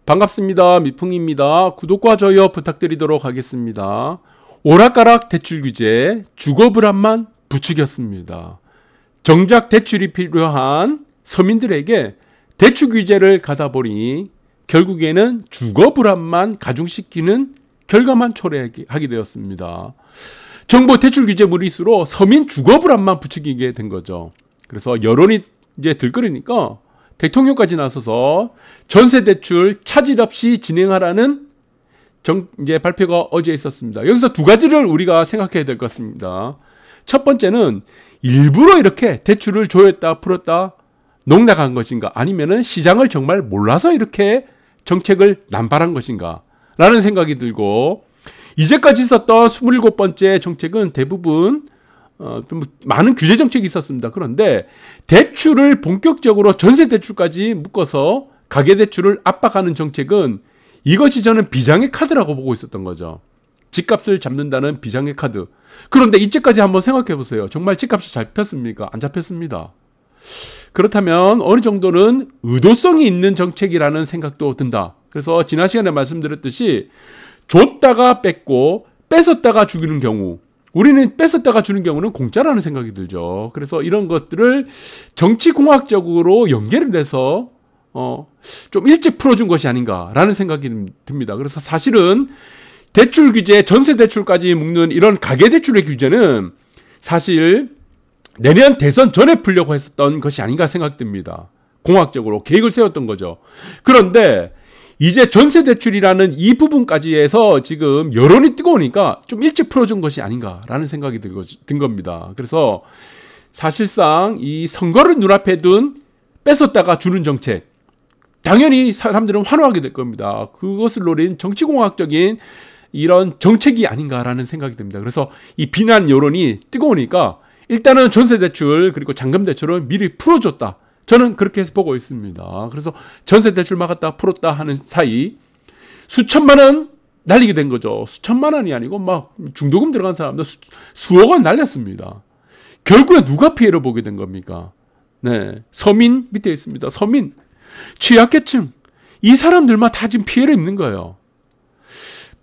반갑습니다. 미풍입니다. 구독과 좋아요 부탁드리도록 하겠습니다. 오락가락 대출 규제 주거 불안만 부추겼습니다. 정작 대출이 필요한 서민들에게 대출 규제를 가다 보니 결국에는 주거 불안만 가중시키는 결과만 초래하게 되었습니다. 정부 대출 규제 무리수로 서민 주거 불안만 부추기게 된 거죠. 그래서 여론이 이제 들끓으니까 대통령까지 나서서 전세 대출 차질 없이 진행하라는 이제 발표가 어제 있었습니다. 여기서 두 가지를 우리가 생각해야 될 것 같습니다. 첫 번째는 일부러 이렇게 대출을 조였다 풀었다 농락한 것인가, 아니면은 시장을 정말 몰라서 이렇게 정책을 남발한 것인가 라는 생각이 들고, 이제까지 있었던 27번째 정책은 대부분 좀 많은 규제 정책이 있었습니다. 그런데 대출을 본격적으로 전세 대출까지 묶어서 가계 대출을 압박하는 정책은 이것이 저는 비장의 카드라고 보고 있었던 거죠. 집값을 잡는다는 비장의 카드. 그런데 이제까지 한번 생각해 보세요. 정말 집값이 잡혔습니까? 안 잡혔습니다. 그렇다면 어느 정도는 의도성이 있는 정책이라는 생각도 든다. 그래서 지난 시간에 말씀드렸듯이 줬다가 뺐고 뺏었다가 죽이는 경우, 우리는 뺏었다가 주는 경우는 공짜라는 생각이 들죠. 그래서 이런 것들을 정치공학적으로 연계를 해서 좀 일찍 풀어준 것이 아닌가라는 생각이 듭니다. 그래서 사실은 대출 규제, 전세 대출까지 묶는 이런 가계대출의 규제는 사실 내년 대선 전에 풀려고 했었던 것이 아닌가 생각됩니다. 공학적으로 계획을 세웠던 거죠. 그런데 이제 전세 대출이라는 이 부분까지 해서 지금 여론이 뜨거우니까 좀 일찍 풀어준 것이 아닌가라는 생각이 든 겁니다. 그래서 사실상 이 선거를 눈앞에 둔 뺏었다가 주는 정책, 당연히 사람들은 환호하게 될 겁니다. 그것을 노린 정치공학적인 이런 정책이 아닌가라는 생각이 듭니다. 그래서 이 비난 여론이 뜨거우니까 일단은 전세 대출 그리고 잔금 대출은 미리 풀어줬다. 저는 그렇게 보고 있습니다. 그래서 전세 대출 막았다 풀었다 하는 사이 수천만 원 날리게 된 거죠. 수천만 원이 아니고 막 중도금 들어간 사람들 수억 원 날렸습니다. 결국에 누가 피해를 보게 된 겁니까? 네, 서민 밑에 있습니다. 서민, 취약계층, 이 사람들만 다 지금 피해를 입는 거예요.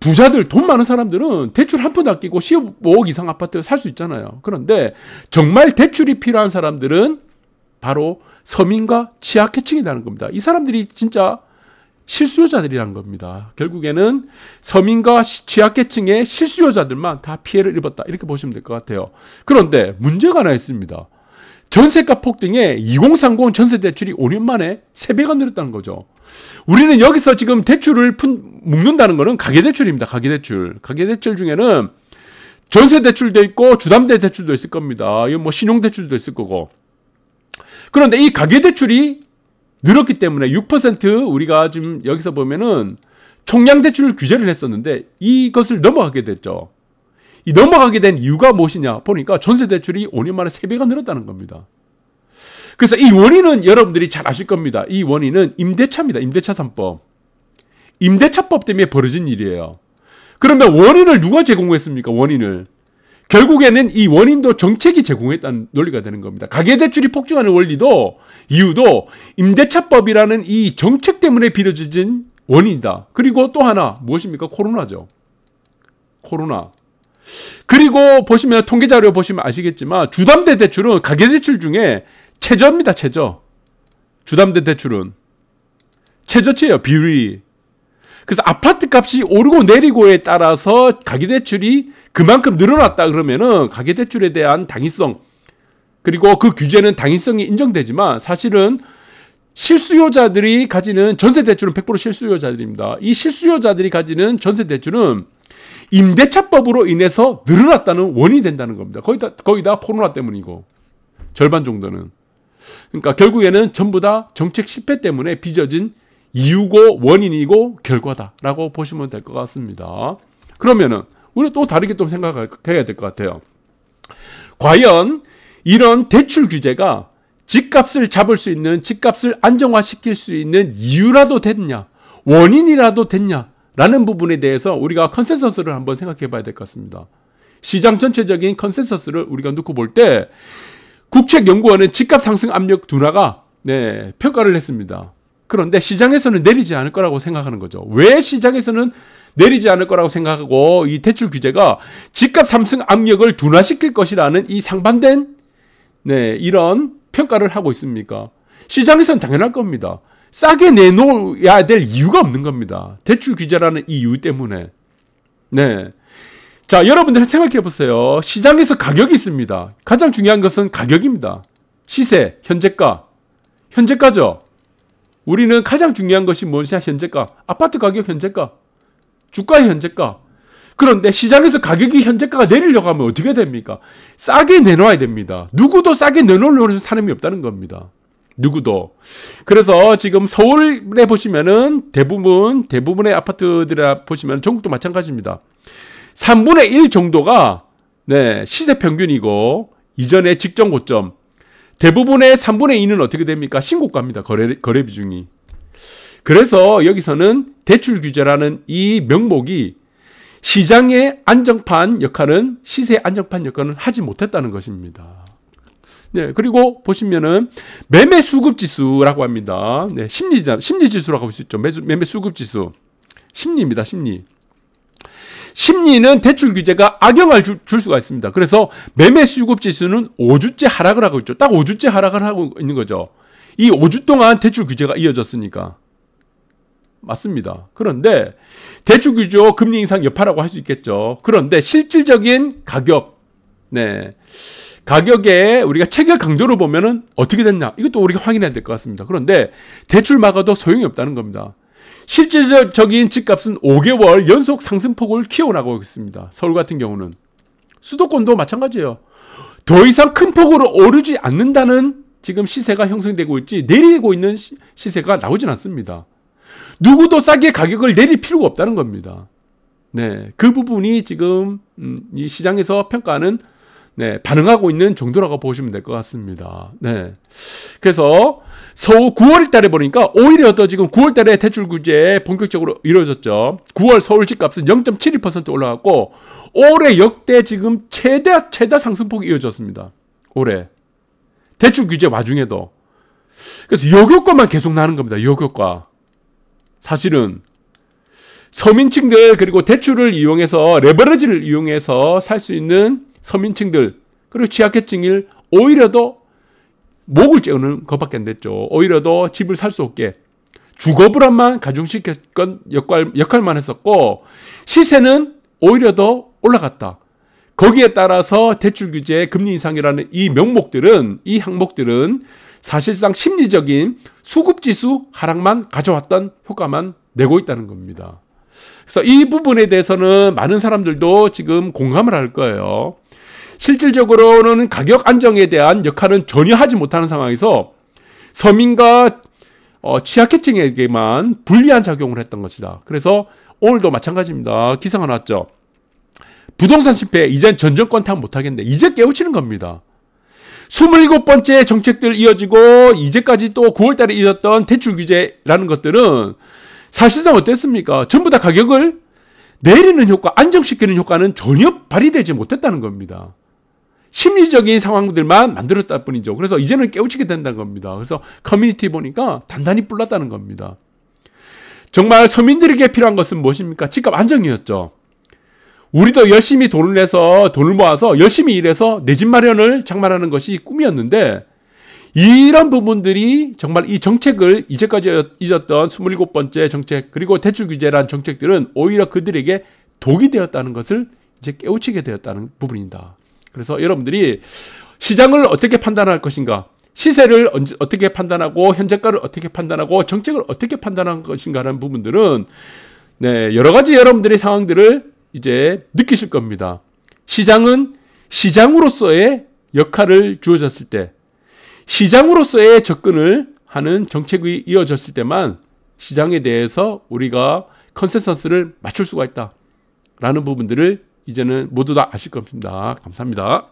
부자들, 돈 많은 사람들은 대출 한 푼 아끼고 15억 이상 아파트 살 수 있잖아요. 그런데 정말 대출이 필요한 사람들은 바로 서민과 취약계층이라는 겁니다. 이 사람들이 진짜 실수요자들이라는 겁니다. 결국에는 서민과 취약계층의 실수요자들만 다 피해를 입었다, 이렇게 보시면 될 것 같아요. 그런데 문제가 하나 있습니다. 전세가 폭등에 2030 전세 대출이 5년 만에 3배가 늘었다는 거죠. 우리는 여기서 지금 대출을 묶는다는 것은 가계대출입니다. 가계대출. 가계대출 중에는 전세대출도 있고 주담대 대출도 있을 겁니다. 이건 뭐 신용대출도 있을 거고. 그런데 이 가계대출이 늘었기 때문에 6% 우리가 지금 여기서 보면은 총량대출 규제를 했었는데 이것을 넘어가게 됐죠. 이 넘어가게 된 이유가 무엇이냐 보니까 전세대출이 5년 만에 3배가 늘었다는 겁니다. 그래서 이 원인은 여러분들이 잘 아실 겁니다. 이 원인은 임대차입니다. 임대차 3법. 임대차법 때문에 벌어진 일이에요. 그러면 원인을 누가 제공했습니까? 원인을. 결국에는 이 원인도 정책이 제공했다는 논리가 되는 겁니다. 가계대출이 폭증하는 원리도, 이유도 임대차법이라는 이 정책 때문에 빚어진 원인이다. 그리고 또 하나 무엇입니까? 코로나죠. 코로나. 그리고 보시면 통계자료 보시면 아시겠지만 주담대 대출은 가계대출 중에 최저입니다. 최저. 주담대 대출은 최저치예요. 비율이. 그래서 아파트 값이 오르고 내리고에 따라서 가계대출이 그만큼 늘어났다 그러면은 가계대출에 대한 당위성, 그리고 그 규제는 당위성이 인정되지만 사실은 실수요자들이 가지는 전세대출은 100% 실수요자들입니다. 이 실수요자들이 가지는 전세대출은 임대차법으로 인해서 늘어났다는 원인이 된다는 겁니다. 거의 다 코로나 때문이고 절반 정도는. 그러니까 결국에는 전부 다 정책 실패 때문에 빚어진 이유고 원인이고 결과다라고 보시면 될 것 같습니다. 그러면은 우리가 또 다르게 좀 생각해야 될 것 같아요. 과연 이런 대출 규제가 집값을 잡을 수 있는, 집값을 안정화시킬 수 있는 이유라도 됐냐, 원인이라도 됐냐라는 부분에 대해서 우리가 컨센서스를 한번 생각해 봐야 될 것 같습니다. 시장 전체적인 컨센서스를 우리가 놓고 볼 때 국책연구원은 집값 상승 압력 둔화가 평가를 했습니다. 그런데 시장에서는 내리지 않을 거라고 생각하는 거죠. 왜 시장에서는 내리지 않을 거라고 생각하고 이 대출 규제가 집값 상승 압력을 둔화시킬 것이라는 이 상반된 이런 평가를 하고 있습니까? 시장에서는 당연할 겁니다. 싸게 내놓아야 될 이유가 없는 겁니다. 대출 규제라는 이유 때문에. 자, 여러분들 생각해 보세요. 시장에서 가격이 있습니다. 가장 중요한 것은 가격입니다. 시세, 현재가. 현재가죠. 우리는 가장 중요한 것이 무엇이냐? 현재가. 아파트 가격 현재가. 주가의 현재가. 그런데 시장에서 가격이 현재가가 내리려고 하면 어떻게 됩니까? 싸게 내놓아야 됩니다. 누구도 싸게 내놓으려는 사람이 없다는 겁니다. 누구도. 그래서 지금 서울에 보시면은 대부분의 아파트들에 보시면 전국도 마찬가지입니다. 3분의 1 정도가 시세 평균이고 이전의 직전 고점. 대부분의 3분의 2는 어떻게 됩니까? 신고가입니다. 거래 비중이. 그래서 여기서는 대출 규제라는 이 명목이 시장의 안정판 역할은 시세 안정판 역할은 하지 못했다는 것입니다. 그리고 보시면은 매매 수급 지수라고 합니다. 심리 지수라고 할 수 있죠. 매매 수급 지수. 심리입니다. 심리는 대출 규제가 악영향을 줄 수가 있습니다. 그래서 매매 수급 지수는 5주째 하락을 하고 있죠. 딱 5주째 하락을 하고 있는 거죠. 이 5주 동안 대출 규제가 이어졌으니까. 맞습니다. 그런데 대출 규제 금리 인상 여파라고 할 수 있겠죠. 그런데 실질적인 가격, 가격에 우리가 체결 강도를 보면은 어떻게 됐냐? 이것도 우리가 확인해야 될 것 같습니다. 그런데 대출 막아도 소용이 없다는 겁니다. 실질적인 집값은 5개월 연속 상승폭을 키워나가고 있습니다. 서울 같은 경우는. 수도권도 마찬가지예요. 더 이상 큰 폭으로 오르지 않는다는 지금 시세가 형성되고 있지 내리고 있는 시세가 나오진 않습니다. 누구도 싸게 가격을 내릴 필요가 없다는 겁니다. 그 부분이 지금 이 시장에서 평가하는 반응하고 있는 정도라고 보시면 될 것 같습니다. 그래서 서울 9월 달에 보니까 오히려 더 지금 9월 달에 대출 규제 본격적으로 이루어졌죠. 9월 서울 집값은 0.72% 올라갔고 올해 역대 지금 최다 상승폭이 이어졌습니다. 올해. 대출 규제 와중에도. 그래서 역효과만 계속 나는 겁니다. 역효과. 사실은 서민층들 그리고 대출을 이용해서 레버리지를 이용해서 살 수 있는 서민층들 그리고 취약계층을 오히려 더 목을 째우는 것밖에 안 됐죠. 오히려 더 집을 살 수 없게 주거 불안만 가중시켰건 역할만 했었고 시세는 오히려 더 올라갔다. 거기에 따라서 대출 규제 금리 인상이라는 이 명목들은 이 항목들은 사실상 심리적인 수급지수 하락만 가져왔던 효과만 내고 있다는 겁니다. 그래서 이 부분에 대해서는 많은 사람들도 지금 공감을 할 거예요. 실질적으로는 가격 안정에 대한 역할은 전혀 하지 못하는 상황에서 서민과 취약계층에게만 불리한 작용을 했던 것이다. 그래서 오늘도 마찬가지입니다. 기사가 나왔죠. 부동산 실패, 이젠 전 정권 탓 못하겠네. 이제 깨우치는 겁니다. 27번째 정책들 이어지고 이제까지 또 9월달에 이어졌던 대출 규제라는 것들은 사실상 어땠습니까? 전부 다 가격을 내리는 효과, 안정시키는 효과는 전혀 발휘되지 못했다는 겁니다. 심리적인 상황들만 만들었다 뿐이죠. 그래서 이제는 깨우치게 된다는 겁니다. 그래서 커뮤니티 보니까 단단히 불났다는 겁니다. 정말 서민들에게 필요한 것은 무엇입니까? 집값 안정이었죠. 우리도 열심히 돈을 내서 돈을 모아서 열심히 일해서 내 집 마련을 장만하는 것이 꿈이었는데 이런 부분들이 정말 이 정책을 이제까지 잊었던 27번째 정책 그리고 대출 규제란 정책들은 오히려 그들에게 독이 되었다는 것을 이제 깨우치게 되었다는 부분입니다. 그래서 여러분들이 시장을 어떻게 판단할 것인가, 시세를 어떻게 판단하고 현재가를 어떻게 판단하고 정책을 어떻게 판단할 것인가 하는 부분들은 여러 가지 여러분들의 상황들을 이제 느끼실 겁니다. 시장은 시장으로서의 역할을 주어졌을 때 시장으로서의 접근을 하는 정책이 이어졌을 때만 시장에 대해서 우리가 컨센서스를 맞출 수가 있다라는 부분들을 이제는 모두 다 아실 겁니다. 감사합니다.